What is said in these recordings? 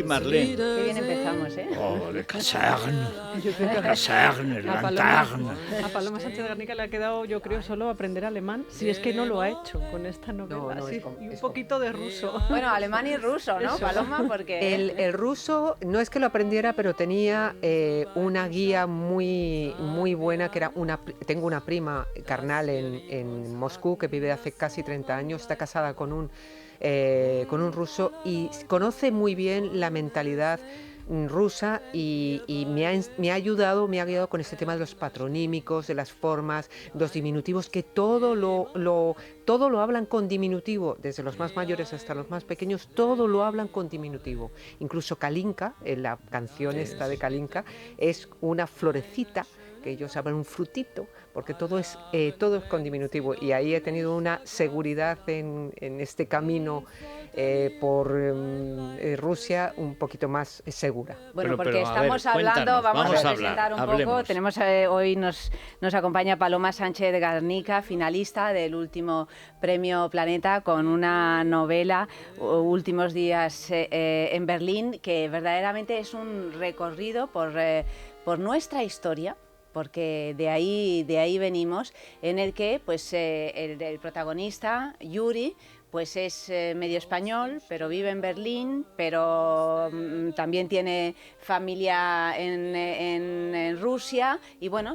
Marlene. Qué bien empezamos, ¿eh? Oh, le Caserne, Yo creo que Caserne, Lanterne. a Paloma Sánchez Garnica le ha quedado, yo creo, solo aprender alemán, si es que no lo ha hecho con esta novela. No, Sí, es y un poquito de ruso. Bueno, alemán y ruso, ¿no, Eso. Paloma? Porque El ruso no es que lo aprendiera, pero tenía una guía muy, muy buena, que era tengo una prima carnal en Moscú que vive hace casi 30 años, está casada con un ruso y conoce muy bien la mentalidad rusa y me ha ayudado, me ha guiado con este tema de los patronímicos, de las formas, los diminutivos, que todo lo hablan con diminutivo, desde los más mayores hasta los más pequeños, todo lo hablan con diminutivo. Incluso Kalinka, en la canción esta de Kalinka, es una florecita, que ellos hablan un frutito, porque todo es con diminutivo, y ahí he tenido una seguridad en este camino por Rusia un poquito más segura. bueno, porque pero, a ver, estamos hablando, cuéntanos, vamos a hablar, presentar un poco. hablemos. Tenemos hoy nos acompaña Paloma Sánchez Garnica, finalista del último Premio Planeta, con una novela, Últimos días en Berlín, que verdaderamente es un recorrido por nuestra historia, porque de ahí venimos, en el que pues el protagonista, Yuri, pues es medio español, pero vive en Berlín, pero también tiene familia en Rusia, y bueno,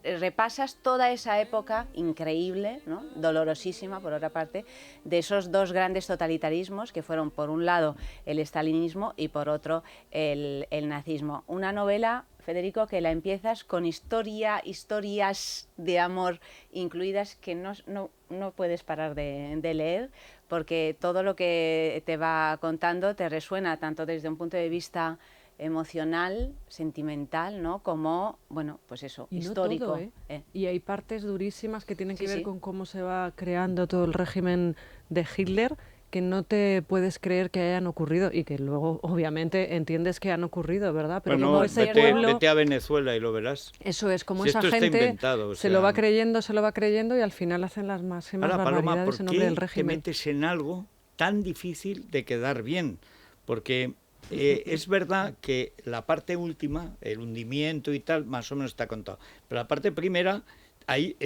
repasas toda esa época increíble, ¿no? Dolorosísima, por otra parte, de esos dos grandes totalitarismos que fueron, por un lado, el estalinismo y por otro, el nazismo. Una novela, Federico, que la empiezas con historias de amor incluidas, que no puedes parar de leer, porque todo lo que te va contando te resuena tanto desde un punto de vista emocional, sentimental, ¿no? Como, bueno, pues eso, Y histórico. No todo, ¿eh? Y hay partes durísimas que tienen que ver Sí. con cómo se va creando todo el régimen de Hitler, que no te puedes creer que hayan ocurrido y que luego obviamente entiendes que han ocurrido, ¿verdad? Pero Bueno, como ese pueblo, vete a Venezuela y lo verás. eso es, como Si esa esto está gente inventado, o se lo va sea. creyendo y al final hacen las máximas Ahora, Paloma, barbaridades ¿por en nombre del qué te régimen. metes en algo tan difícil de quedar bien? Porque es verdad que la parte última, el hundimiento y tal, más o menos está contado. Pero la parte primera, ahí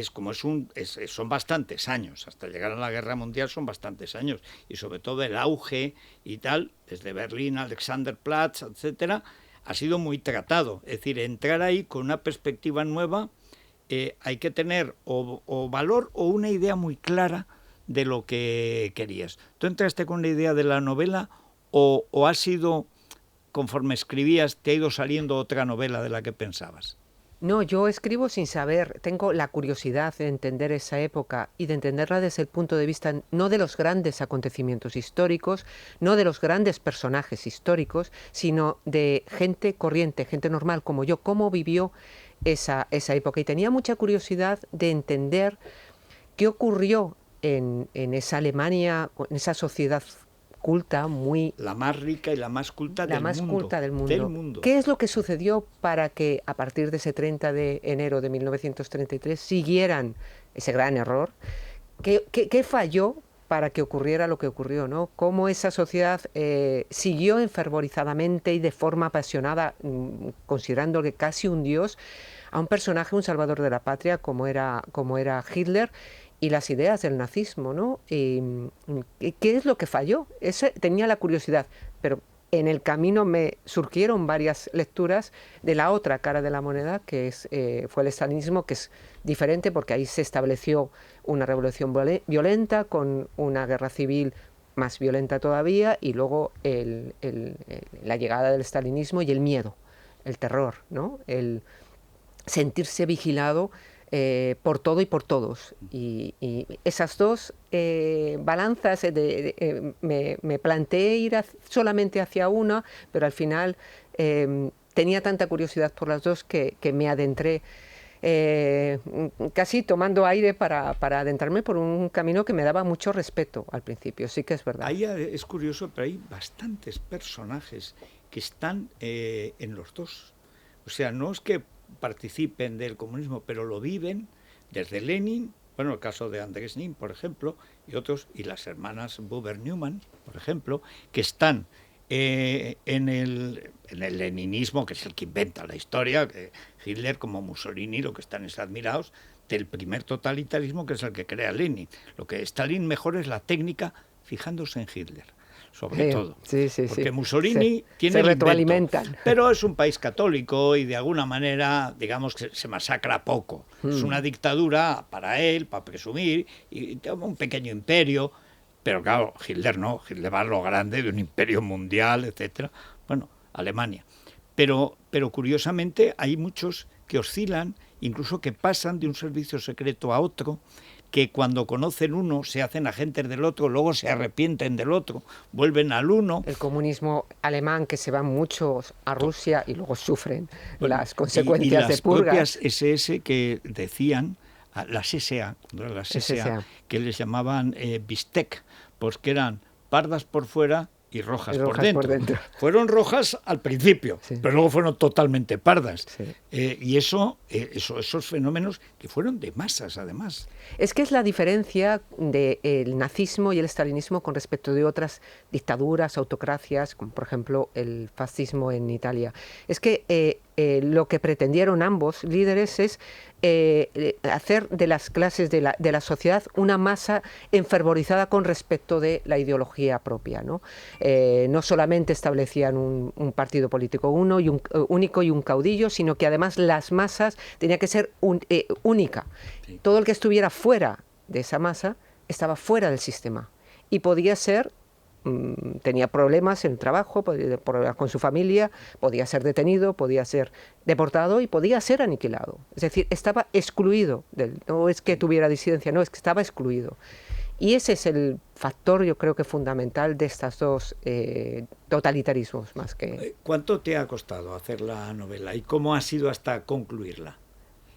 son bastantes años. Hasta llegar a la Guerra Mundial son bastantes años. Y sobre todo el auge y tal, desde Berlín, Alexanderplatz, etcétera, ha sido muy tratado. Es decir, entrar ahí con una perspectiva nueva, hay que tener o valor o una idea muy clara de lo que querías. ¿Tú entraste con la idea de la novela o ha sido, conforme escribías, te ha ido saliendo otra novela de la que pensabas? No, yo escribo sin saber, tengo la curiosidad de entender esa época y de entenderla desde el punto de vista no de los grandes acontecimientos históricos, no de los grandes personajes históricos, sino de gente corriente, gente normal como yo, cómo vivió esa época. Y tenía mucha curiosidad de entender qué ocurrió en esa Alemania, en esa sociedad culta, muy La más rica y la más culta la del más mundo. culta del mundo. Del mundo. ¿Qué es lo que sucedió para que a partir de ese 30 de enero de 1933 siguieran ese gran error? ¿Qué falló para que ocurriera lo que ocurrió, ¿no? Cómo esa sociedad siguió enfervorizadamente y de forma apasionada, considerándole casi un dios, a un personaje, un salvador de la patria como era Hitler, y las ideas del nazismo, ¿no? ¿Qué es lo que falló? Tenía la curiosidad, pero en el camino me surgieron varias lecturas de la otra cara de la moneda, que fue el estalinismo, que es diferente porque ahí se estableció una revolución violenta con una guerra civil más violenta todavía, y luego la llegada del estalinismo y el miedo, el terror, ¿no? El sentirse vigilado por todo y por todos. Y esas dos balanzas me planteé ir solamente hacia una, pero al final tenía tanta curiosidad por las dos que me adentré casi tomando aire para adentrarme por un camino que me daba mucho respeto al principio, sí que es verdad. Ahí es curioso, pero hay bastantes personajes que están en los dos. O sea, no es que participen del comunismo, pero lo viven desde Lenin, bueno, el caso de Andrés Nin, por ejemplo, y otros, y las hermanas Buber-Newman, por ejemplo, que están en el leninismo, que es el que inventa la historia, que Hitler como Mussolini lo que están es admirados del primer totalitarismo, que es el que crea Lenin. Lo que Stalin mejor es la técnica fijándose en Hitler, sobre todo. Sí, porque Mussolini tiene se el retroalimentan. invento, pero es un país católico y de alguna manera, digamos que se masacra poco. Es una dictadura para él, para presumir, y tiene un pequeño imperio, pero claro, Hitler no, Hitler va a lo grande de un imperio mundial, etcétera. Bueno, Alemania. Pero curiosamente hay muchos que oscilan, incluso que pasan de un servicio secreto a otro, que cuando conocen uno se hacen agentes del otro, luego se arrepienten del otro, vuelven al uno. El comunismo alemán, que se van muchos a Rusia y luego sufren las consecuencias de purgas. Y las propias SS que decían, las SA, que les llamaban bistec, pues que eran pardas por fuera y rojas, por dentro. Fueron rojas al principio, pero luego fueron totalmente pardas. Y esos fenómenos que fueron de masas, además. Es que es la diferencia del nazismo y el stalinismo con respecto de otras dictaduras, autocracias, como por ejemplo el fascismo en Italia. Es que lo que pretendieron ambos líderes es hacer de las clases de la sociedad una masa enfervorizada con respecto de la ideología propia, ¿no? No solamente establecían un partido político único y un caudillo, sino que además las masas tenía que ser única. Sí. Todo el que estuviera fuera de esa masa estaba fuera del sistema y podía ser tenía problemas en el trabajo, problemas con su familia, podía ser detenido, podía ser deportado y podía ser aniquilado. Es decir, estaba excluido, no es que tuviera disidencia, no, es que estaba excluido. Y ese es el factor, yo creo que fundamental de estos dos totalitarismos más que... ¿Cuánto te ha costado hacer la novela y cómo ha sido hasta concluirla?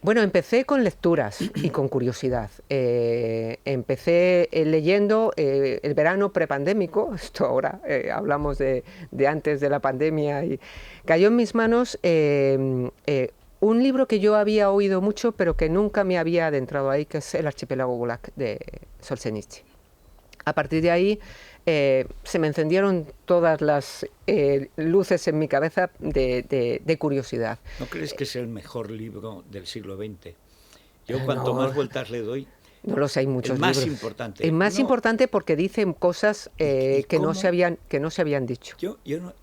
Bueno, empecé con lecturas y con curiosidad. Empecé leyendo el verano prepandémico, esto ahora hablamos de antes de la pandemia, y cayó en mis manos un libro que yo había oído mucho, pero que nunca me había adentrado ahí, que es El archipiélago Gulag de Solzhenitsyn. A partir de ahí se me encendieron todas las luces en mi cabeza de curiosidad. ¿No crees que es el mejor libro del siglo XX? Yo cuanto más vueltas le doy... No lo sé, hay muchos libros. El más importante. El más importante porque dicen cosas que no se habían dicho.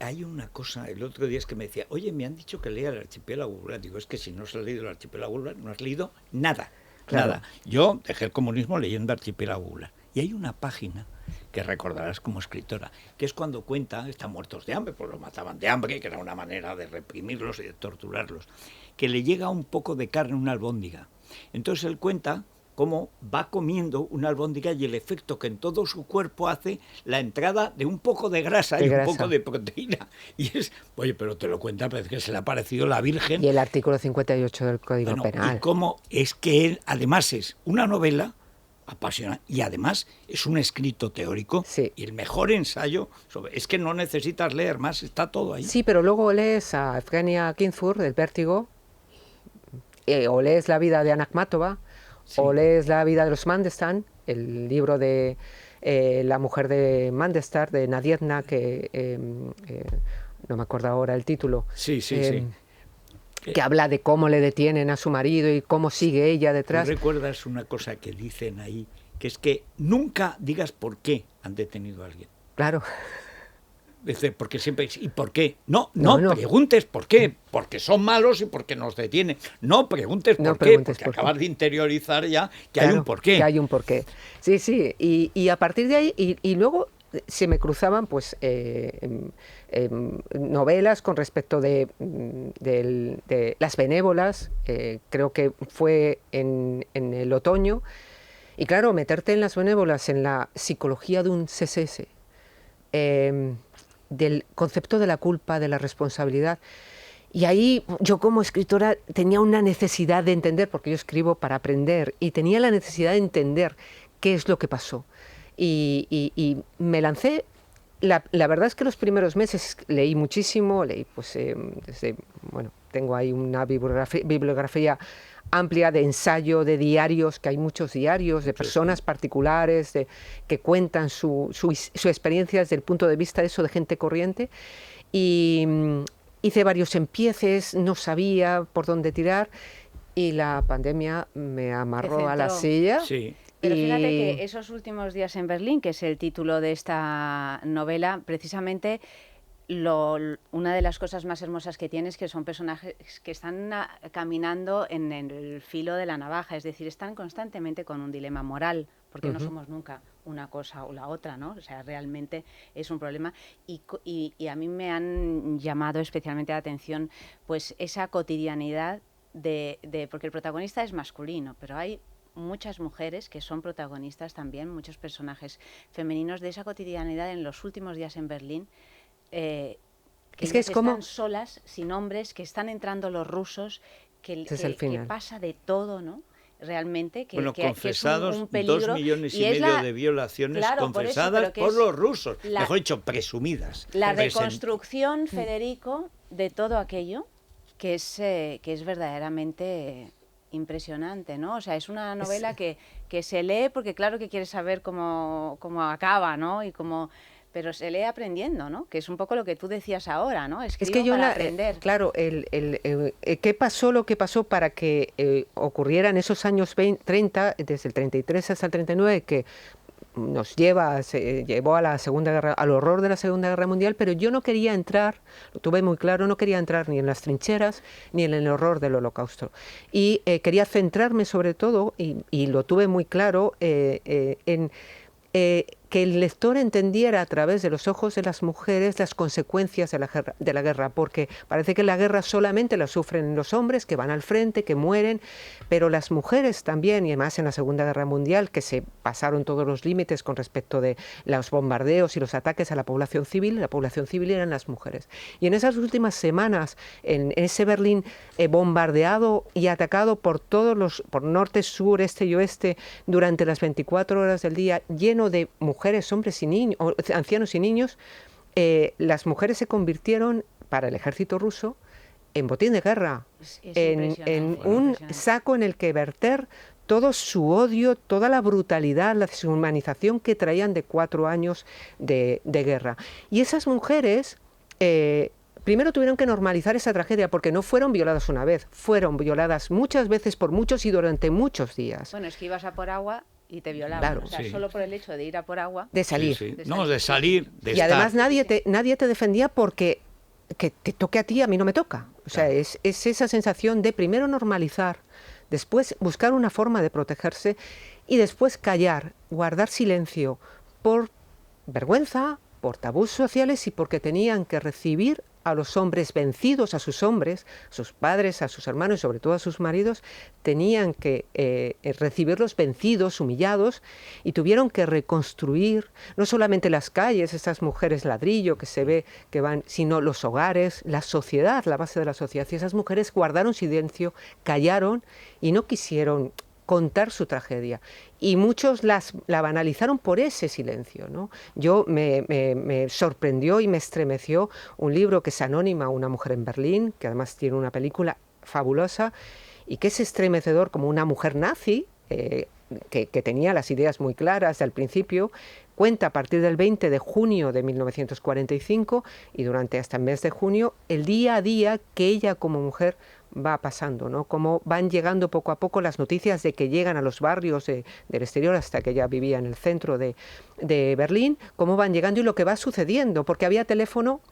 Hay una cosa, el otro día es que me decía, oye, me han dicho que lea El archipiélago Gulag. Digo, es que si no has leído El archipiélago Gulag, no has leído nada. Claro. Nada. Yo dejé el comunismo leyendo Archipiélago Gulag. Y hay una página que recordarás como escritora, que es cuando cuenta, están muertos de hambre, pues los mataban de hambre, que era una manera de reprimirlos y de torturarlos, que le llega un poco de carne, una albóndiga. Entonces él cuenta cómo va comiendo una albóndiga y el efecto que en todo su cuerpo hace la entrada de un poco de grasa y un poco de proteína. Y es, oye, pero te lo cuenta, parece que se le ha parecido la Virgen. Y el artículo 58 del Código Penal. Y cómo es que él, además, es una novela apasionante y además es un escrito teórico y el mejor ensayo es que no necesitas leer más, está todo ahí. Sí, pero luego lees a Evgenia Ginzburg del Vértigo, o lees La vida de Anna Akhmatova, o lees La vida de los Mandelstam, el libro de la mujer de Mandelstam, de Nadiedna, que no me acuerdo ahora el título. Sí. Que habla de cómo le detienen a su marido y cómo sigue ella detrás. ¿Tú recuerdas una cosa que dicen ahí? Que es que nunca digas por qué han detenido a alguien. Claro. Dice, porque siempre ¿y por qué? No preguntes por qué, porque son malos y porque nos detienen. No preguntes por qué, porque acabas de interiorizar ya que hay un porqué. Que hay un porqué. Sí. Y a partir de ahí, y luego se me cruzaban pues novelas con respecto de Las Benévolas, creo que fue en el otoño, y claro, meterte en Las Benévolas, en la psicología de un CSS, del concepto de la culpa, de la responsabilidad, y ahí yo como escritora tenía una necesidad de entender, porque yo escribo para aprender, y tenía la necesidad de entender qué es lo que pasó. Y me lancé. La verdad es que los primeros meses leí muchísimo, leí pues tengo ahí una bibliografía amplia de ensayo, de diarios, que hay muchos diarios, de personas particulares que cuentan su experiencia desde el punto de vista de eso, de gente corriente. Y hice varios empieces, no sabía por dónde tirar, y la pandemia me amarró a la silla. Sí. Pero fíjate que esos últimos días en Berlín, que es el título de esta novela, precisamente una de las cosas más hermosas que tiene es que son personajes que están caminando en el filo de la navaja, es decir, están constantemente con un dilema moral, porque no somos nunca una cosa o la otra, ¿no? O sea, realmente es un problema y a mí me han llamado especialmente la atención pues esa cotidianidad porque el protagonista es masculino, pero hay muchas mujeres que son protagonistas también, muchos personajes femeninos de esa cotidianidad en los últimos días en Berlín, que están solas, sin hombres, que están entrando los rusos, que pasa de todo, ¿no? Realmente, confesados, que es un peligro. 2,5 millones de violaciones confesadas por los rusos, mejor dicho, presumidas. La reconstrucción, Federico, de todo aquello que es verdaderamente impresionante, ¿no? O sea, es una novela que se lee porque claro que quieres saber cómo acaba, ¿no? Pero se lee aprendiendo, ¿no? Que es un poco lo que tú decías ahora, ¿no? Es que yo aprender. Claro, ¿qué pasó lo que pasó para que ocurriera en esos años 30, desde el 33 hasta el 39, que se llevó a la Segunda Guerra, al horror de la Segunda Guerra Mundial, pero yo no quería entrar, lo tuve muy claro, no quería entrar ni en las trincheras ni en el horror del Holocausto. Y quería centrarme sobre todo, y lo tuve muy claro, en que el lector entendiera a través de los ojos de las mujeres las consecuencias de la guerra, porque parece que la guerra solamente la sufren los hombres que van al frente, que mueren, pero las mujeres también, y además en la Segunda Guerra Mundial, que se pasaron todos los límites con respecto de los bombardeos y los ataques a la población civil eran las mujeres. Y en esas últimas semanas, en ese Berlín bombardeado y atacado por por norte, sur, este y oeste, durante las 24 horas del día, lleno de mujeres, hombres y niños, ancianos y niños, las mujeres se convirtieron para el ejército ruso en botín de guerra, en un saco en el que verter todo su odio, toda la brutalidad, la deshumanización que traían de 4 años de guerra. Y esas mujeres primero tuvieron que normalizar esa tragedia porque no fueron violadas una vez, fueron violadas muchas veces por muchos y durante muchos días. Bueno, es que ibas a por agua y te violaban, claro, o sea, solo por el hecho de ir a por agua. De salir. De salir. Y además nadie te defendía porque que te toque a ti, a mí no me toca. O sea, es esa sensación de primero normalizar, después buscar una forma de protegerse y después callar, guardar silencio por vergüenza, por tabús sociales y porque tenían que recibir a los hombres vencidos, a sus hombres, a sus padres, a sus hermanos y sobre todo a sus maridos, tenían que recibirlos vencidos, humillados, y tuvieron que reconstruir no solamente las calles, esas mujeres ladrillo que se ve que van, sino los hogares, la sociedad, la base de la sociedad. Y esas mujeres guardaron silencio, callaron y no quisieron contar su tragedia. Y muchos la banalizaron por ese silencio, ¿no? Yo me sorprendió y me estremeció un libro que es Anónima, una mujer en Berlín, que además tiene una película fabulosa y que es estremecedor como una mujer nazi, que tenía las ideas muy claras al principio. Cuenta a partir del 20 de junio de 1945 y durante hasta el mes de junio el día a día que ella como mujer va pasando, ¿no? Cómo van llegando poco a poco las noticias de que llegan a los barrios del exterior, hasta que ella vivía en el centro de Berlín, cómo van llegando y lo que va sucediendo, porque había teléfono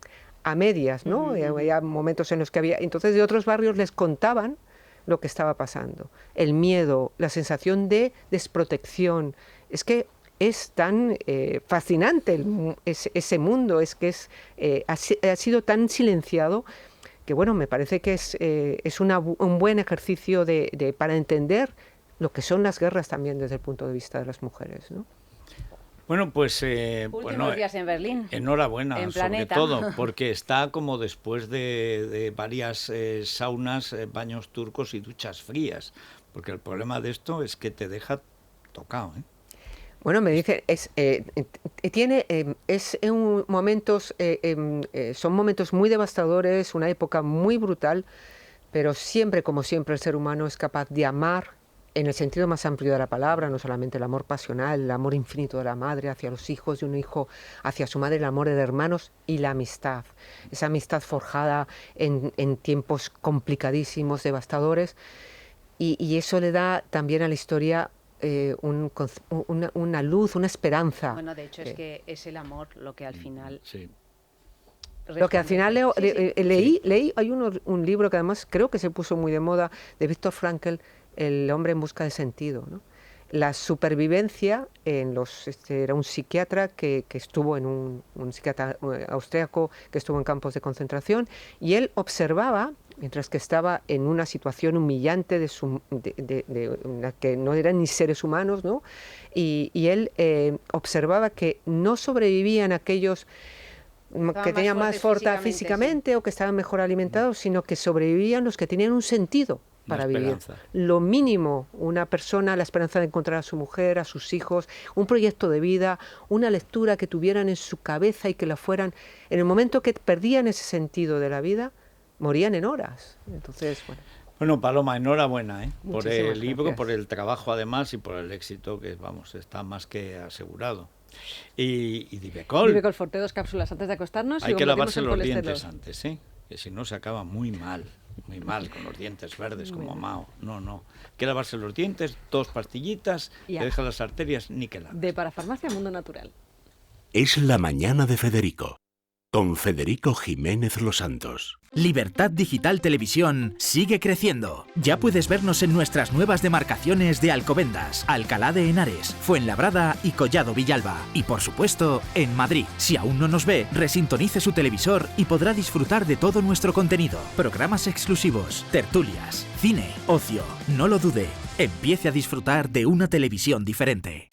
a medias, ¿no? Había momentos en los que había... Entonces de otros barrios les contaban lo que estaba pasando, el miedo, la sensación de desprotección. Es que es tan fascinante ese mundo, es que ha sido tan silenciado que bueno, me parece que es un buen ejercicio para entender lo que son las guerras también desde el punto de vista de las mujeres, ¿no? Bueno, pues últimos días en Berlín. Enhorabuena, en sobre Planeta. todo, porque está como después de varias saunas, baños turcos y duchas frías, porque el problema de esto es que te deja tocado, ¿eh? Bueno, me dice, son momentos muy devastadores, una época muy brutal, pero siempre, como siempre, el ser humano es capaz de amar en el sentido más amplio de la palabra, no solamente el amor pasional, el amor infinito de la madre hacia los hijos, de un hijo hacia su madre, el amor de hermanos y la amistad. Esa amistad forjada en tiempos complicadísimos, devastadores, y eso le da también a la historia una luz, una esperanza. Bueno, de hecho es que es el amor lo que al final... Sí. Lo que al final leí, hay un libro que además creo que se puso muy de moda, de Viktor Frankl, El hombre en busca de sentido, ¿no? La supervivencia era un psiquiatra que estuvo en un psiquiatra austriaco que estuvo en campos de concentración, y él observaba, mientras que estaba en una situación humillante de la que no eran ni seres humanos, ¿no? Y él observaba que no sobrevivían aquellos que tenían más fuerza físicamente, o que estaban mejor alimentados, sino que sobrevivían los que tenían un sentido para vivir. Lo mínimo, una persona, la esperanza de encontrar a su mujer, a sus hijos, un proyecto de vida, una lectura que tuvieran en su cabeza y que la fueran. En el momento que perdían ese sentido de la vida, morían en horas. Entonces, Bueno, Paloma, enhorabuena, por el libro, gracias. por el trabajo además y por el éxito que, vamos, está más que asegurado. Y Divecol. Divecol Forte, 2 cápsulas antes de acostarnos. Hay y que combatimos lavarse el los colesterol. dientes antes, que si no se acaba muy mal, con los dientes verdes como Mao. No, hay que lavarse los dientes, 2 pastillitas, Ya. que deja las arterias níquelas. De Parafarmacia Mundo Natural. Es la mañana de Federico, con Federico Jiménez Los Santos. Libertad Digital Televisión sigue creciendo. Ya puedes vernos en nuestras nuevas demarcaciones de Alcobendas, Alcalá de Henares, Fuenlabrada y Collado Villalba. Y por supuesto, en Madrid. Si aún no nos ve, resintonice su televisor y podrá disfrutar de todo nuestro contenido. Programas exclusivos, tertulias, cine, ocio. No lo dude. Empiece a disfrutar de una televisión diferente.